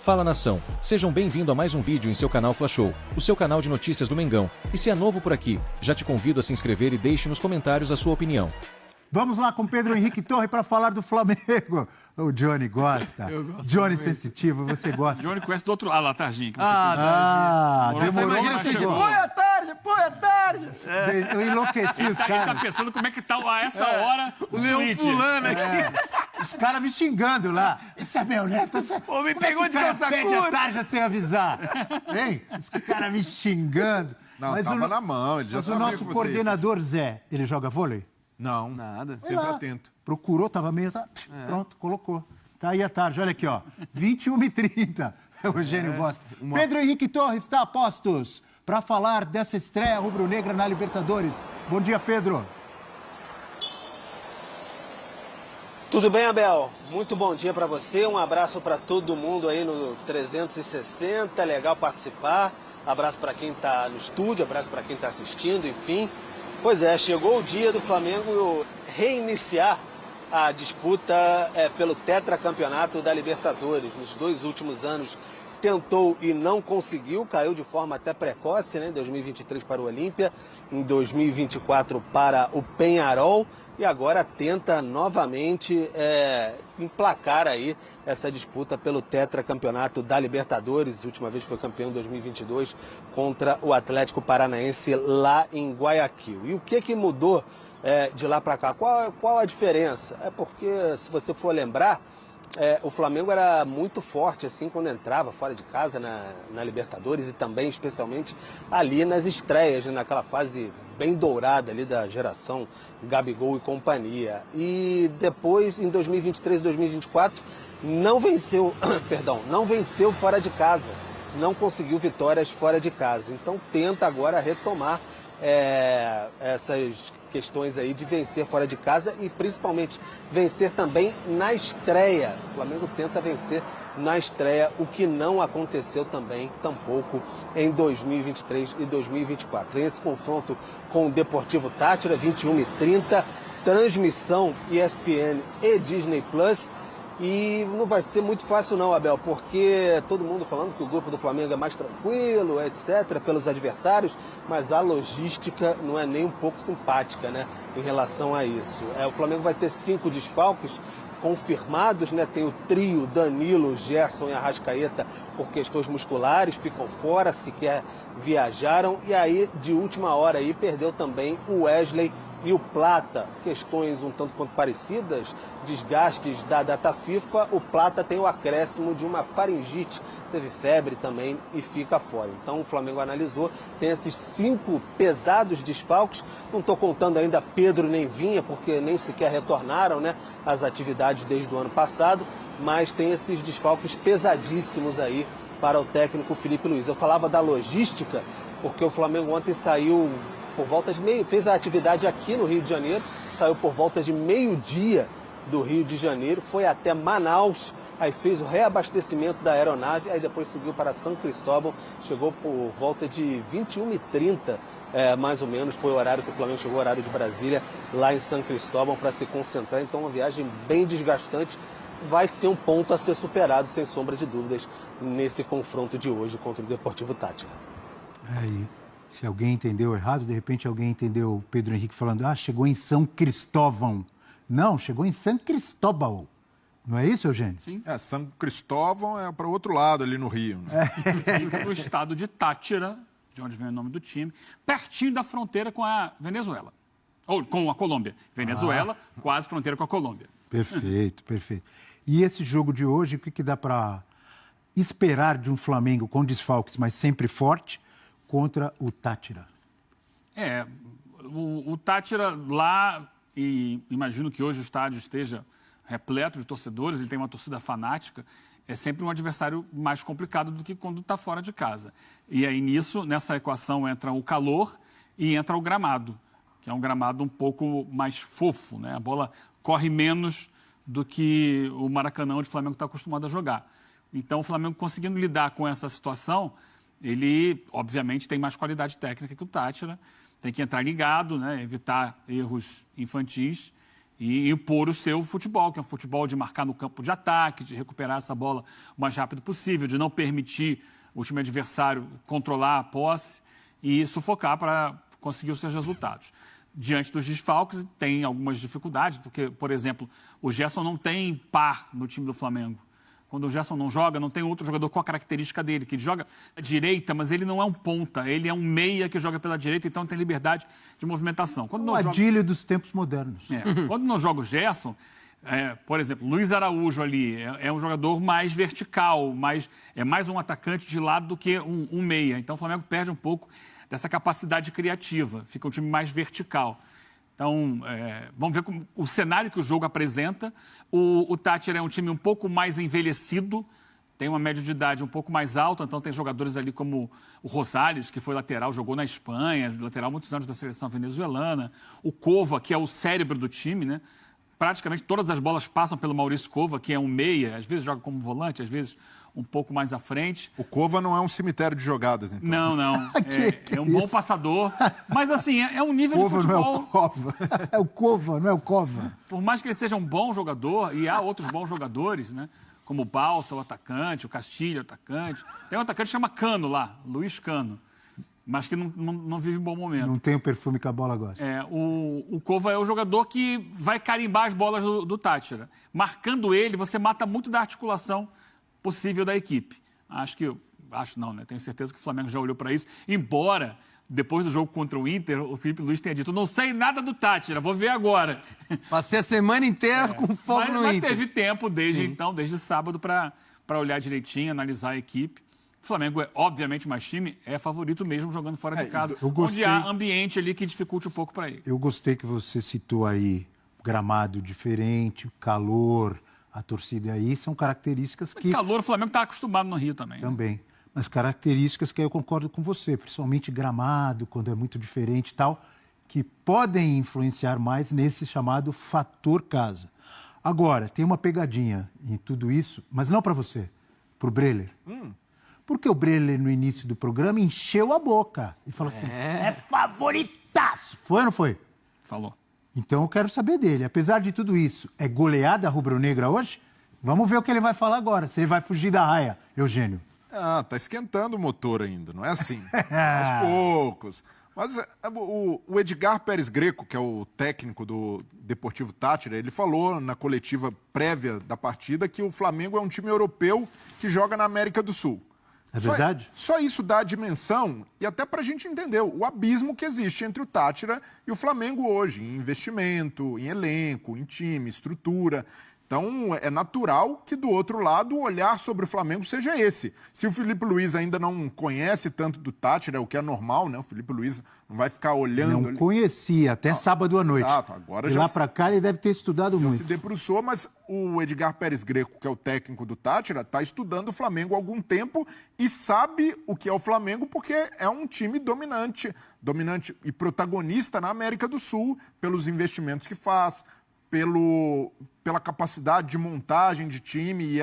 Fala nação, sejam bem-vindos a mais um vídeo em seu canal Fla Show, o seu canal de notícias do Mengão. E se é novo por aqui, já te convido a se inscrever e deixe nos comentários a sua opinião. Vamos lá com Pedro Henrique Torre para falar do Flamengo. O Johnny gosta. Eu gosto Johnny muito. sensitivo, você gosta. Johnny conhece do outro lado, lá, Targinho. Que você Demorou, Imagina mas assim, chegou. põe à tarde. Eu enlouqueci os Ele tá caras. pensando como é que tá a essa hora O leão tweet. pulando aqui. Os caras me xingando lá. Esse é meu neto. Pô, me pegou de calça calça pede a curta. tarja sem avisar. Hein? Os caras me xingando. Não, tava na mão, ele já Mas o sabia nosso que você... coordenador, Zé, ele joga vôlei? Não, Nada. sempre atento. Procurou, tava meio... Pronto, colocou. Tá aí a tarde, olha aqui, ó. 21h30. O Eugênio gosta. Pedro Henrique Torres está a postos para falar dessa estreia rubro-negra na Libertadores. Bom dia, Pedro. Tudo bem, Abel? Muito bom dia para você. Um abraço para todo mundo aí no 360. Legal participar. Abraço para quem está no estúdio, abraço para quem está assistindo, enfim. Pois é, chegou o dia do Flamengo reiniciar a disputa pelo tetracampeonato da Libertadores. Nos 2 últimos anos tentou e não conseguiu, caiu de forma até precoce, né? Em 2023 para o Olímpia, em 2024 para o Peñarol e agora tenta novamente emplacar aí essa disputa pelo tetracampeonato da Libertadores. A última vez foi campeão em 2022 contra o Atlético Paranaense lá em Guayaquil. E o que mudou de lá para cá? Qual a diferença? É porque, se você for lembrar, o Flamengo era muito forte assim quando entrava fora de casa na Libertadores e também, especialmente, ali nas estreias, né, naquela fase bem dourada ali da geração Gabigol e companhia. E depois, em 2023 e 2024, não venceu fora de casa, não conseguiu vitórias fora de casa. Então tenta agora retomar essas questões aí de vencer fora de casa e principalmente vencer também na estreia. O Flamengo tenta vencer na estreia, o que não aconteceu também, tampouco, em 2023 e 2024. Tem esse confronto com o Deportivo Táchira, 21h30, transmissão ESPN e Disney Plus. E não vai ser muito fácil não, Abel, porque todo mundo falando que o grupo do Flamengo é mais tranquilo, etc., pelos adversários, mas a logística não é nem um pouco simpática, né, em relação a isso. O Flamengo vai ter 5 desfalques confirmados, né? Tem o trio Danilo, Gerson e Arrascaeta por questões musculares, ficam fora, sequer viajaram. E aí, de última hora, aí, perdeu também o Wesley e o Plata, questões um tanto quanto parecidas, desgastes da data FIFA. O Plata tem o acréscimo de uma faringite, teve febre também e fica fora. Então o Flamengo analisou, tem esses 5 pesados desfalques. Não estou contando ainda Pedro nem Vinha, porque nem sequer retornaram, né, às atividades desde o ano passado, mas tem esses desfalques pesadíssimos aí para o técnico Felipe Luiz. Eu falava da logística, porque o Flamengo ontem saiu por volta de fez a atividade aqui no Rio de Janeiro, saiu por volta de meio-dia do Rio de Janeiro, foi até Manaus, aí fez o reabastecimento da aeronave, aí depois seguiu para São Cristóvão, chegou por volta de 21h30, mais ou menos, foi o horário que o Flamengo chegou, o horário de Brasília, lá em São Cristóvão, para se concentrar. Então uma viagem bem desgastante, vai ser um ponto a ser superado, sem sombra de dúvidas, nesse confronto de hoje contra o Deportivo Táchira. Aí, se alguém entendeu errado, de repente alguém entendeu o Pedro Henrique falando, chegou em São Cristóvão. Não, chegou em São Cristóbal. Não é isso, Eugênio? Sim. São Cristóvão é para o outro lado, ali no Rio. Né? Fica no estado de Táchira, de onde vem o nome do time, pertinho da fronteira com a Venezuela. Ou com a Colômbia. Venezuela, quase fronteira com a Colômbia. Perfeito, perfeito. E esse jogo de hoje, o que dá para esperar de um Flamengo com desfalques, mas sempre forte, contra o Táchira? O Táchira lá, e imagino que hoje o estádio esteja repleto de torcedores, ele tem uma torcida fanática, é sempre um adversário mais complicado do que quando está fora de casa. E aí nessa equação entra o calor e entra o gramado, que é um gramado um pouco mais fofo, né? A bola corre menos do que o Maracanã, onde o Flamengo está acostumado a jogar. Então o Flamengo conseguindo lidar com essa situação, ele, obviamente, tem mais qualidade técnica que o Táchira, tem que entrar ligado, né, evitar erros infantis e impor o seu futebol, que é um futebol de marcar no campo de ataque, de recuperar essa bola o mais rápido possível, de não permitir o time adversário controlar a posse e sufocar para conseguir os seus resultados. Diante dos desfalques, tem algumas dificuldades, porque, por exemplo, o Gerson não tem par no time do Flamengo. Quando o Gerson não joga, não tem outro jogador com a característica dele, que ele joga à direita, mas ele não é um ponta, ele é um meia que joga pela direita, então tem liberdade de movimentação. Quando não joga... adilho dos tempos modernos. Quando não joga o Gerson, por exemplo, Luiz Araújo ali é um jogador mais vertical, é mais um atacante de lado do que um meia. Então o Flamengo perde um pouco dessa capacidade criativa, fica um time mais vertical. Então, vamos ver como, o cenário que o jogo apresenta. O Táchira é um time um pouco mais envelhecido, tem uma média de idade um pouco mais alta, então tem jogadores ali como o Rosales, que foi lateral, jogou na Espanha, lateral há muitos anos da seleção venezuelana. O Cova, que é o cérebro do time, né? Praticamente todas as bolas passam pelo Maurício Cova, que é um meia, às vezes joga como volante, às vezes um pouco mais à frente. O Cova não é um cemitério de jogadas, então. Não. É um bom passador. Mas, assim, é um nível Cova de futebol... não é o Cova. É o Cova, não é o Cova. Por mais que ele seja um bom jogador, e há outros bons jogadores, né? Como o Balsa, o atacante, o Castilho, o atacante. Tem um atacante que chama Cano lá, Luiz Cano. Mas que não vive um bom momento. Não tem o perfume que a bola gosta. O Cova é o jogador que vai carimbar as bolas do Táchira. Marcando ele, você mata muito da articulação possível da equipe. Tenho certeza que o Flamengo já olhou para isso. Embora, depois do jogo contra o Inter, o Felipe Luiz tenha dito: não sei nada do Táchira, vou ver agora. Passei a semana inteira com fogo no Inter. Mas teve tempo desde sábado, para olhar direitinho, analisar a equipe. O Flamengo é, obviamente, mais time, é favorito mesmo jogando fora de casa, onde há ambiente ali que dificulte um pouco para ele. Eu gostei que você citou aí gramado diferente, calor, a torcida aí, são características que... O calor, o Flamengo está acostumado no Rio também. Também, mas características que eu concordo com você, principalmente gramado, quando é muito diferente e tal, que podem influenciar mais nesse chamado fator casa. Agora, tem uma pegadinha em tudo isso, mas não para você, para o Breler. Porque o Breler, no início do programa, encheu a boca e falou assim, é favoritaço. Foi ou não foi? Falou. Então eu quero saber dele. Apesar de tudo isso, é goleada rubro-negra hoje? Vamos ver o que ele vai falar agora, se ele vai fugir da raia, Eugênio. Tá esquentando o motor ainda, não é assim? Aos poucos. Mas o Edgar Pérez Greco, que é o técnico do Deportivo Táchira, ele falou na coletiva prévia da partida que o Flamengo é um time europeu que joga na América do Sul. É verdade? Só isso dá a dimensão e até para a gente entender o abismo que existe entre o Táchira e o Flamengo hoje, em investimento, em elenco, em time, estrutura. Então, é natural que do outro lado o olhar sobre o Flamengo seja esse. Se o Felipe Luiz ainda não conhece tanto do Táchira, o que é normal, né? O Felipe Luiz não vai ficar olhando... Não conhecia, até sábado à noite. Exato, agora de já... lá para cá ele deve ter estudado muito. Se debruçou, mas o Edgar Pérez Greco, que é o técnico do Táchira, está estudando o Flamengo há algum tempo e sabe o que é o Flamengo porque é um time dominante e protagonista na América do Sul pelos investimentos que faz, pela capacidade de montagem de time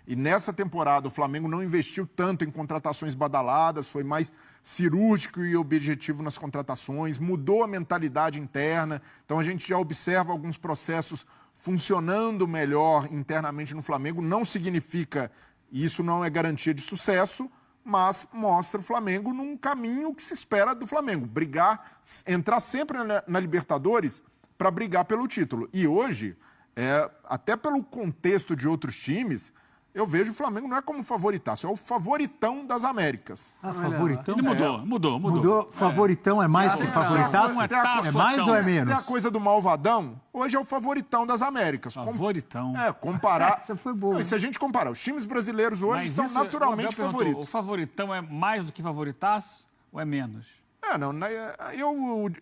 e nessa temporada o Flamengo não investiu tanto em contratações badaladas, foi mais cirúrgico e objetivo nas contratações, mudou a mentalidade interna, então a gente já observa alguns processos funcionando melhor internamente no Flamengo, não significa, e isso não é garantia de sucesso, mas mostra o Flamengo num caminho que se espera do Flamengo, entrar sempre na Libertadores para brigar pelo título. E hoje, até pelo contexto de outros times, eu vejo o Flamengo não é como favoritaço, é o favoritão das Américas. Favoritão? Ele mudou. Mudou? Favoritão é mais que favoritaço? É mais ou é menos? Tem a coisa do malvadão, hoje é o favoritão das Américas. Favoritão. Comparar... Essa foi boa. Não, se a gente comparar, os times brasileiros hoje são naturalmente favoritos. O favoritão é mais do que favoritaço ou é menos?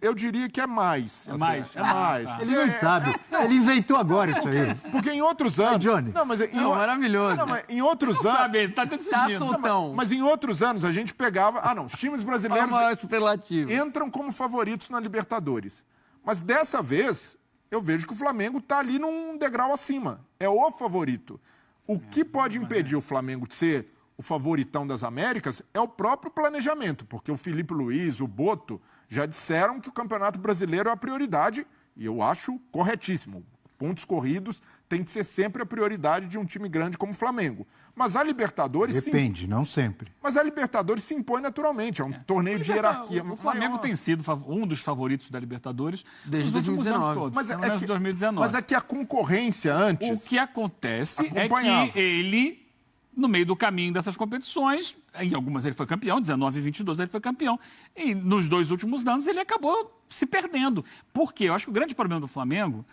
Eu diria que é mais. É mais? É mais. Tá. Ele não sabe. Ele inventou agora isso aí. Porque em outros anos... Johnny. Maravilhoso. Mas em outros anos... Sabe, tá decidindo. soltão. Mas em outros anos a gente pegava... os times brasileiros superlativo. entram como favoritos na Libertadores. Mas dessa vez, eu vejo que o Flamengo está ali num degrau acima. É o favorito. O que pode impedir o Flamengo de ser o favoritão das Américas é o próprio planejamento, porque o Felipe Luiz, o Boto, já disseram que o Campeonato Brasileiro é a prioridade, e eu acho corretíssimo. Pontos corridos tem que ser sempre a prioridade de um time grande como o Flamengo. Mas a Libertadores... Depende, não sempre. Mas a Libertadores se impõe naturalmente, é um torneio de hierarquia. O Flamengo maior. tem sido um dos favoritos da Libertadores desde nos últimos 2019. anos todos, Mas pelo menos 2019. Mas é que a concorrência antes... O que acontece é acompanhava. que ele, no meio do caminho dessas competições, em algumas ele foi campeão, 19 e 22 ele foi campeão, e nos 2 últimos anos ele acabou se perdendo. Por quê? Eu acho que o grande problema do Flamengo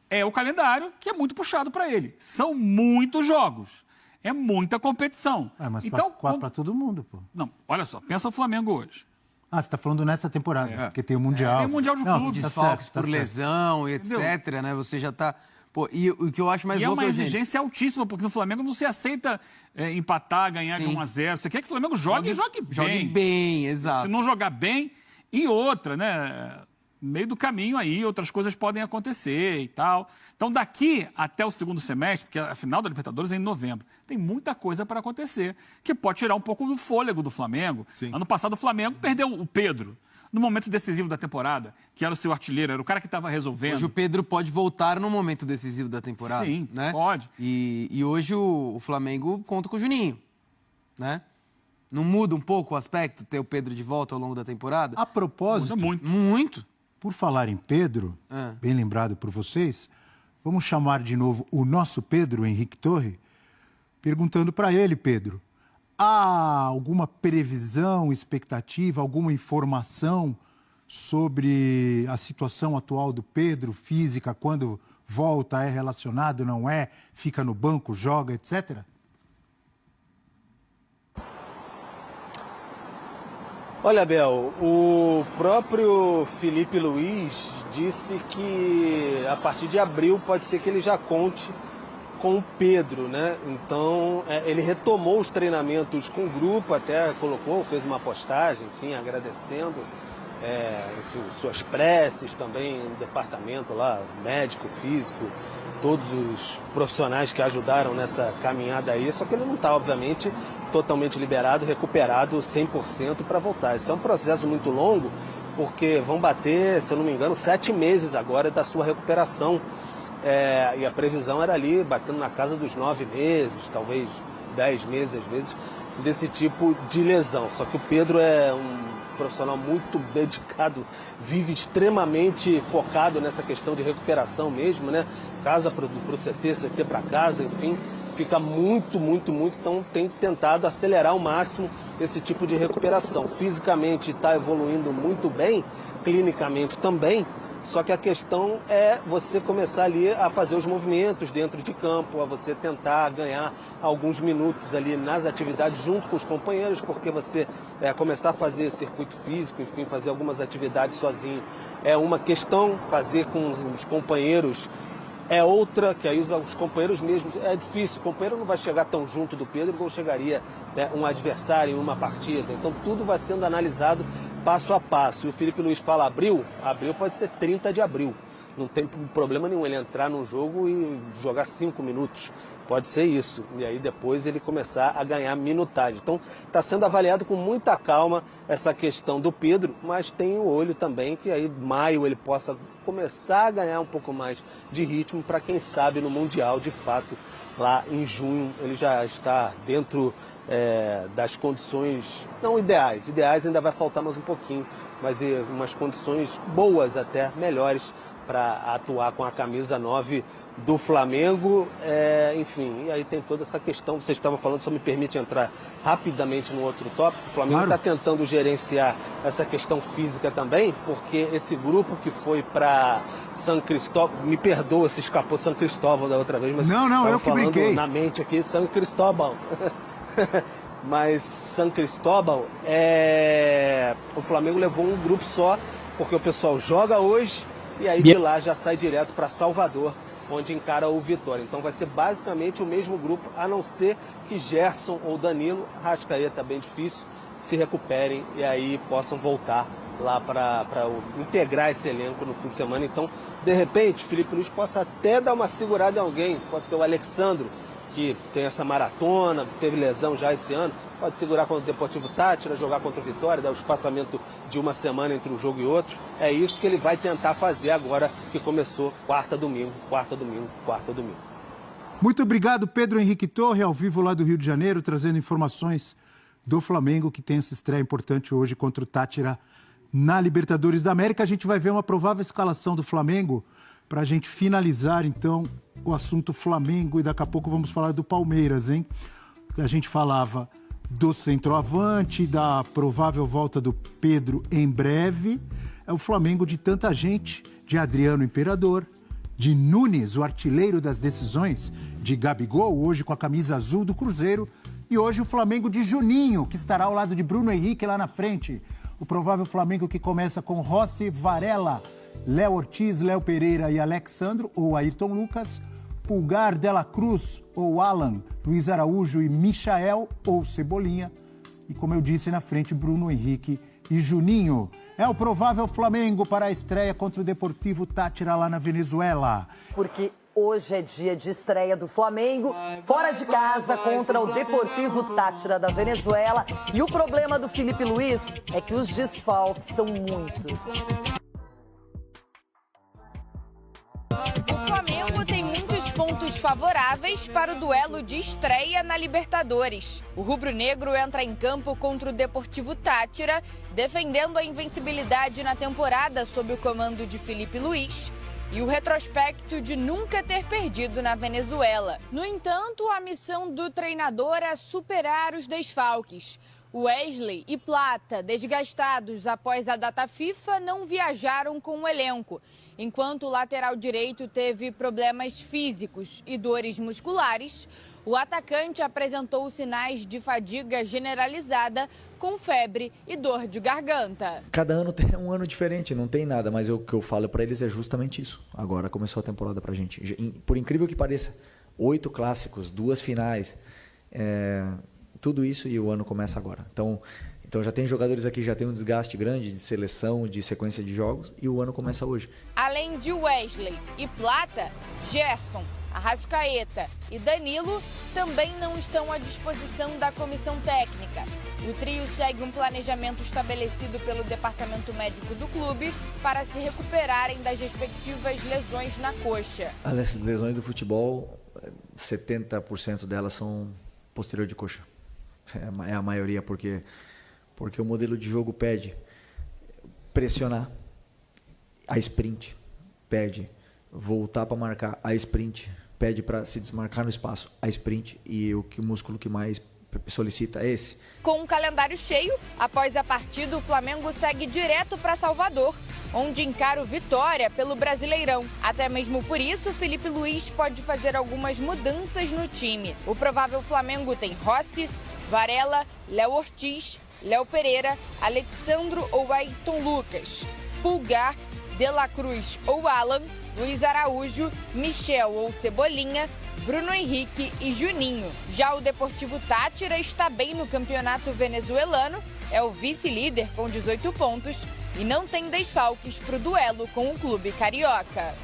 é o calendário, que é muito puxado para ele. São muitos jogos, é muita competição. Mas então, para todo mundo, pô. Não, olha só, pensa o Flamengo hoje. Ah, você está falando nessa temporada, porque tem o Mundial. Tem o Mundial de Clubes. Desfalques tá por certo. lesão, etc, né? Você já tá... Pô, e o que eu acho mais E é louco uma gente, exigência altíssima, porque no Flamengo não se aceita empatar, ganhar de Sim. 1-0. Você quer que o Flamengo jogue bem. Jogue bem, exato. Se não jogar bem, e outra, né? No meio do caminho aí, outras coisas podem acontecer e tal. Então, daqui até o segundo semestre, porque a final da Libertadores é em novembro, tem muita coisa para acontecer, que pode tirar um pouco do fôlego do Flamengo. Sim. Ano passado, o Flamengo perdeu o Pedro, no momento decisivo da temporada, que era o seu artilheiro, era o cara que estava resolvendo. Hoje o Pedro pode voltar no momento decisivo da temporada. Sim, né? pode. E hoje o Flamengo conta com o Juninho, né? Não muda um pouco o aspecto ter o Pedro de volta ao longo da temporada? A propósito, Muda muito. Muito. por falar em Pedro, bem lembrado por vocês, vamos chamar de novo o nosso Pedro, Henrique Torre, perguntando para ele, Pedro, há alguma previsão, expectativa, alguma informação sobre a situação atual do Pedro, física, quando volta, é relacionado, não é, fica no banco, joga, etc.? Olha, Bel, o próprio Felipe Luiz disse que a partir de abril pode ser que ele já conte com o Pedro, né? Então, ele retomou os treinamentos com o grupo, até fez uma postagem, enfim, agradecendo, suas preces também, no departamento lá, médico, físico, todos os profissionais que ajudaram nessa caminhada aí, só que ele não está, obviamente, totalmente liberado, recuperado 100% para voltar. Isso é um processo muito longo, porque vão bater, se eu não me engano, 7 meses agora da sua recuperação. E a previsão era ali, batendo na casa dos 9 meses, talvez 10 meses, às vezes, desse tipo de lesão. Só que o Pedro é um profissional muito dedicado, vive extremamente focado nessa questão de recuperação mesmo, né? Casa para o CT para casa, enfim, fica muito, então tem tentado acelerar ao máximo esse tipo de recuperação. Fisicamente está evoluindo muito bem, clinicamente também, só que a questão é você começar ali a fazer os movimentos dentro de campo, a você tentar ganhar alguns minutos ali nas atividades junto com os companheiros, porque você começar a fazer circuito físico, enfim, fazer algumas atividades sozinho é uma questão, fazer com os companheiros é outra, que aí os companheiros mesmos, é difícil, o companheiro não vai chegar tão junto do Pedro como chegaria um adversário em uma partida, então tudo vai sendo analisado passo a passo. E o Felipe Luiz fala abril pode ser 30 de abril, não tem problema nenhum ele entrar num jogo e jogar 5 minutos, pode ser isso, e aí depois ele começar a ganhar minutagem. Então está sendo avaliado com muita calma essa questão do Pedro, mas tem o olho também que aí maio ele possa começar a ganhar um pouco mais de ritmo para quem sabe no Mundial, de fato, lá em junho ele já está dentro das condições, não ideais ainda vai faltar mais um pouquinho, mas umas condições boas até, melhores para atuar com a camisa 9 do Flamengo, enfim, e aí tem toda essa questão, vocês estavam falando, só me permite entrar rapidamente no outro tópico, o Flamengo está tentando gerenciar essa questão física também, porque esse grupo que foi para São Cristóvão, me perdoa se escapou São Cristóvão da outra vez, mas não, eu que brinquei na mente aqui, São Cristóvão. Mas São Cristóbal, o Flamengo levou um grupo só, porque o pessoal joga hoje e aí de lá já sai direto para Salvador, onde encara o Vitória. Então vai ser basicamente o mesmo grupo, a não ser que Gerson ou Danilo, Arrascaeta bem difícil, se recuperem e aí possam voltar lá para integrar esse elenco no fim de semana. Então, de repente, o Felipe Luiz possa até dar uma segurada em alguém, pode ser o Alexandro, que tem essa maratona, teve lesão já esse ano, pode segurar contra o Deportivo Táchira, jogar contra o Vitória, dar o espaçamento de uma semana entre um jogo e outro. É isso que ele vai tentar fazer agora que começou quarta, domingo. Muito obrigado, Pedro Henrique Torre, ao vivo lá do Rio de Janeiro, trazendo informações do Flamengo, que tem essa estreia importante hoje contra o Táchira na Libertadores da América. A gente vai ver uma provável escalação do Flamengo para a gente finalizar, então, o assunto Flamengo, e daqui a pouco vamos falar do Palmeiras, hein? A gente falava do centroavante, da provável volta do Pedro em breve. É o Flamengo de tanta gente, de Adriano Imperador, de Nunes, o artilheiro das decisões, de Gabigol, hoje com a camisa azul do Cruzeiro, e hoje o Flamengo de Juninho, que estará ao lado de Bruno Henrique lá na frente. O provável Flamengo que começa com Rossi, Varela, Léo Ortiz, Léo Pereira e Alexandro, ou Ayrton Lucas, Pulgar, Dela Cruz ou Alan, Luiz Araújo e Michael ou Cebolinha. E como eu disse na frente, Bruno Henrique e Juninho. É o provável Flamengo para a estreia contra o Deportivo Táchira lá na Venezuela. Porque hoje é dia de estreia do Flamengo, fora de casa contra o Deportivo Táchira da Venezuela. E o problema do Filipe Luís é que os desfalques são muitos. O Flamengo tem muitos pontos favoráveis para o duelo de estreia na Libertadores. O rubro-negro entra em campo contra o Deportivo Táchira, defendendo a invencibilidade na temporada sob o comando de Filipe Luís e o retrospecto de nunca ter perdido na Venezuela. No entanto, a missão do treinador é superar os desfalques. Wesley e Plata, desgastados após a data FIFA, não viajaram com o elenco, enquanto o lateral direito teve problemas físicos e dores musculares. O atacante apresentou sinais de fadiga generalizada, com febre e dor de garganta. Cada ano é um ano diferente, não tem nada, mas o que eu falo para eles é justamente isso. Agora começou a temporada pra gente. Por incrível que pareça, 8 clássicos, 2 finais, tudo isso, e o ano começa agora. Então já tem jogadores aqui que já tem um desgaste grande de seleção, de sequência de jogos, e o ano começa hoje. Além de Wesley e Plata, Gerson, Arrascaeta e Danilo também não estão à disposição da comissão técnica. O trio segue um planejamento estabelecido pelo departamento médico do clube para se recuperarem das respectivas lesões na coxa. As lesões do futebol, 70% delas são posterior de coxa. É a maioria, porque o modelo de jogo pede pressionar, a sprint pede voltar para marcar, a sprint pede para se desmarcar no espaço, a sprint, e o músculo que mais solicita é esse. Com o calendário cheio, após a partida, o Flamengo segue direto para Salvador, onde encara o Vitória pelo Brasileirão. Até mesmo por isso, Filipe Luís pode fazer algumas mudanças no time. O provável Flamengo tem Rossi, Varela, Léo Ortiz, Léo Pereira, Alexandro ou Ayrton Lucas, Pulgar, Dela Cruz ou Alan, Luiz Araújo, Michel ou Cebolinha, Bruno Henrique e Juninho. Já o Deportivo Táchira está bem no campeonato venezuelano, é o vice-líder com 18 pontos e não tem desfalques para o duelo com o clube carioca.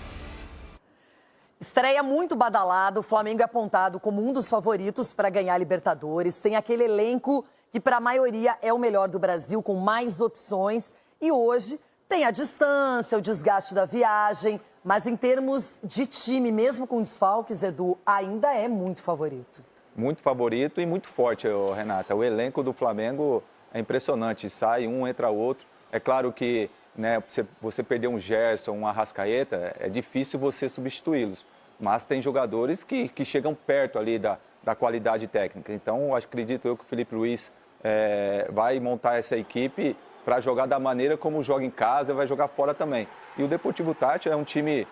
Estreia muito badalada, o Flamengo é apontado como um dos favoritos para ganhar a Libertadores. Tem aquele elenco que para a maioria é o melhor do Brasil, com mais opções. E hoje tem a distância, o desgaste da viagem, mas em termos de time, mesmo com desfalques, Edu, ainda é muito favorito. Muito favorito e muito forte, Renata. O elenco do Flamengo é impressionante, sai um, entra outro. É claro que você perder um Gerson, um Arrascaeta, é difícil você substituí-los. Mas tem jogadores que chegam perto ali da qualidade técnica. Então, acredito eu que o Filipe Luís vai montar essa equipe para jogar da maneira como joga em casa, vai jogar fora também. E o Deportivo Táchira é um time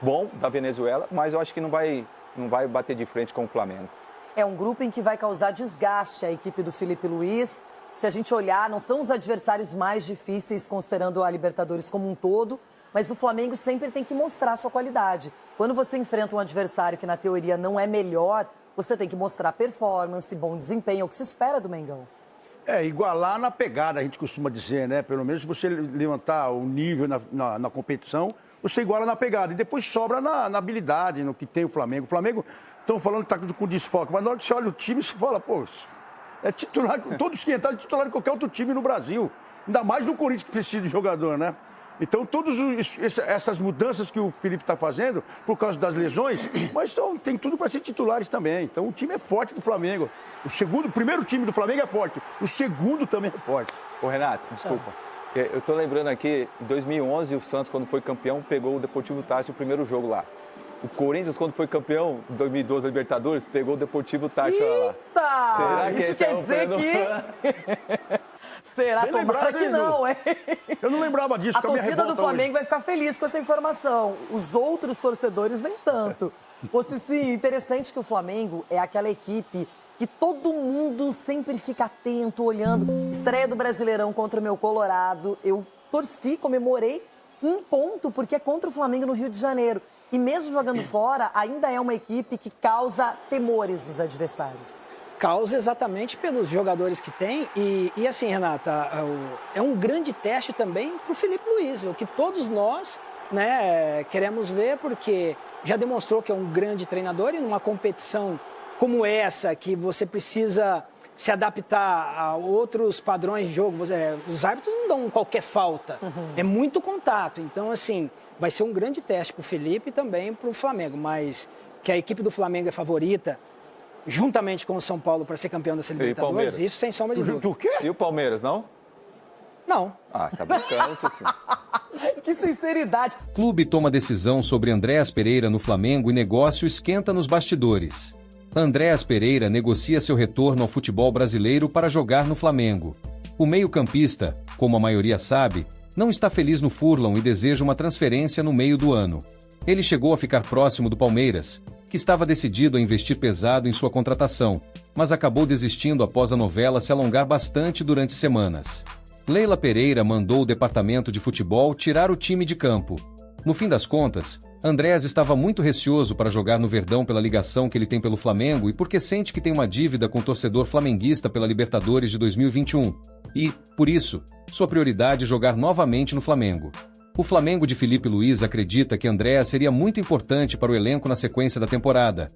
bom da Venezuela, mas eu acho que não vai bater de frente com o Flamengo. É um grupo em que vai causar desgaste a equipe do Filipe Luís. Se a gente olhar, não são os adversários mais difíceis, considerando a Libertadores como um todo, mas o Flamengo sempre tem que mostrar sua qualidade. Quando você enfrenta um adversário que, na teoria, não é melhor, você tem que mostrar performance, bom desempenho, é o que se espera do Mengão. Igualar na pegada, a gente costuma dizer, né? Pelo menos se você levantar o nível na competição, você iguala na pegada. E depois sobra na habilidade, no que tem o Flamengo. O Flamengo estão falando que está com desfoque, mas na hora que você olha o time, você fala, pô, é titular, todos que entraram titular de qualquer outro time no Brasil. Ainda mais no Corinthians que precisa de jogador, né? Então, todas essas mudanças que o Felipe está fazendo, por causa das lesões, mas tem tudo para ser titulares também. Então, o time é forte do Flamengo. O primeiro time do Flamengo é forte. O segundo também é forte. Ô, Renato, desculpa. Eu tô lembrando aqui, em 2011, o Santos, quando foi campeão, pegou o Deportivo Táchira no primeiro jogo lá. O Corinthians, quando foi campeão, em 2012, Libertadores, pegou o Deportivo Táchira lá. Eita! Será que isso quer dizer que... Será? Bem Tomara lembrado, que não, hein? Eu não lembrava disso. A torcida do Flamengo vai ficar feliz com essa informação. Os outros torcedores nem tanto. Sim, interessante que o Flamengo é aquela equipe que todo mundo sempre fica atento, olhando. Estreia do Brasileirão contra o meu Colorado. Eu torci, comemorei um ponto, porque é contra o Flamengo no Rio de Janeiro. E mesmo jogando fora, ainda é uma equipe que causa temores dos adversários. Causa exatamente pelos jogadores que tem. E assim, Renata, é um grande teste também para o Felipe Luiz, o que todos nós, né, queremos ver, porque já demonstrou que é um grande treinador e numa competição como essa, que você precisa se adaptar a outros padrões de jogo. Os árbitros não dão qualquer falta, é muito contato. Então, assim, vai ser um grande teste para o Felipe e também para o Flamengo, mas que a equipe do Flamengo é favorita, juntamente com o São Paulo, para ser campeão da Libertadores, isso sem sombra de dúvida. O quê? E o Palmeiras, não? Não. Ah, tá brincando, isso sim. Que sinceridade. O clube toma decisão sobre Andréas Pereira no Flamengo e negócio esquenta nos bastidores. Andréas Pereira negocia seu retorno ao futebol brasileiro para jogar no Flamengo. O meio-campista, como a maioria sabe, não está feliz no Furlan e deseja uma transferência no meio do ano. Ele chegou a ficar próximo do Palmeiras, que estava decidido a investir pesado em sua contratação, mas acabou desistindo após a novela se alongar bastante durante semanas. Leila Pereira mandou o departamento de futebol tirar o time de campo. No fim das contas, Andréas estava muito receoso para jogar no Verdão pela ligação que ele tem pelo Flamengo e porque sente que tem uma dívida com o torcedor flamenguista pela Libertadores de 2021. E, por isso, sua prioridade é jogar novamente no Flamengo. O Flamengo de Felipe Luiz acredita que Andréas seria muito importante para o elenco na sequência da temporada.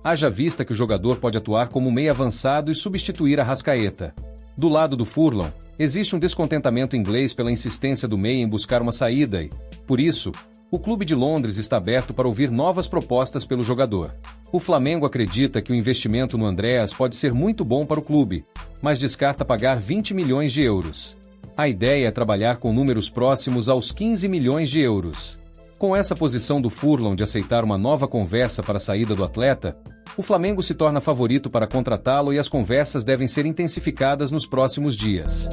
Haja vista que o jogador pode atuar como meio avançado e substituir Arrascaeta. Do lado do Furlan, existe um descontentamento inglês pela insistência do meia em buscar uma saída e, por isso, o clube de Londres está aberto para ouvir novas propostas pelo jogador. O Flamengo acredita que o investimento no Andréas pode ser muito bom para o clube, mas descarta pagar 20 milhões de euros. A ideia é trabalhar com números próximos aos 15 milhões de euros. Com essa posição do Furlan de aceitar uma nova conversa para a saída do atleta, o Flamengo se torna favorito para contratá-lo e as conversas devem ser intensificadas nos próximos dias.